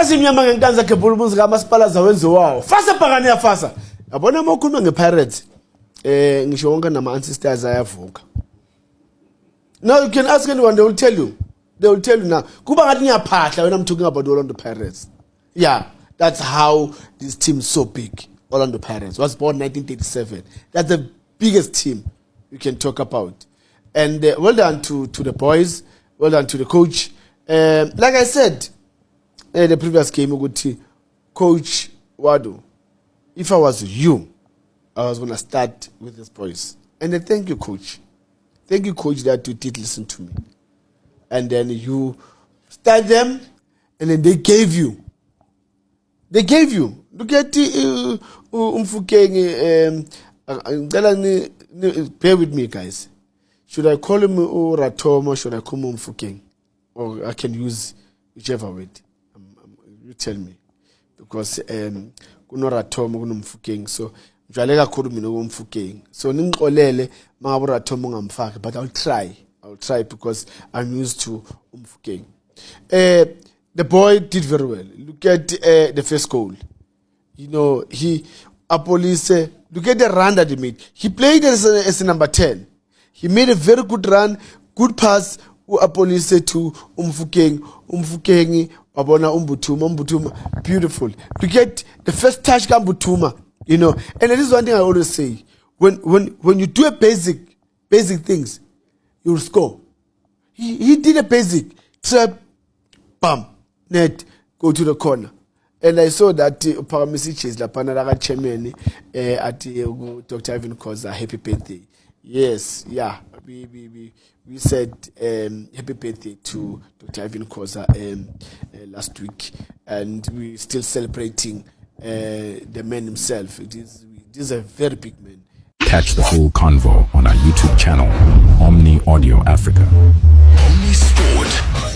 yazi imnyama ngenkanza yakhe bulumuzi kamasipala zawenze wawo fasa phakani yafasa yabona mokhuluma ngePirates ngisho wonke nama ancestors ayavuka. Now you can ask anyone, they will tell you now kuba ngathi ngiyaphahla when I'm talking about Orlando Pirates. Yeah, that's how this team is so big. Orlando Pirates was born 1937. That's the biggest team you can talk about. And well done to the boys, well done to the coach. Like I said the previous game, Coach Wadu, if I was you, I was going to start with these boys. And thank you, Coach. Thank you, Coach, that you did listen to me. And then you start them, and then they gave you. Look at Umfukeng. Bear with me, guys. Should I call him Ratom or should I call him Umfukeng? Or I can use whichever word. You tell me. Because kuno Ratom kuno Umfukeng. So Jalega call me no Umfukeng. So ninkolele mga Ratom ngamfaka, but I'll try because I'm used to Umfukeng. The boy did very well. Look at the first goal. You know, look at the run that he made. He played as a number 10. He made a very good run, good pass. Apolise to Umfukeng. Umfukeng, Wabona Umbutuma. Beautiful. Look at the first touch Gambutuma. You know, and this is one thing I always say. When you do a basic things, you'll score. He did a basic trap, bam, net, go to the corner. And I saw that Paramisic is la Panaraga chairman at Dr. Ivan Koza, happy birthday. Yes, yeah. We said happy birthday to Dr. Ivan Koza last week, and we're still celebrating the man himself. This is a very big man. Catch the full convo on our YouTube channel, Omni Audio Africa. Omni Sport.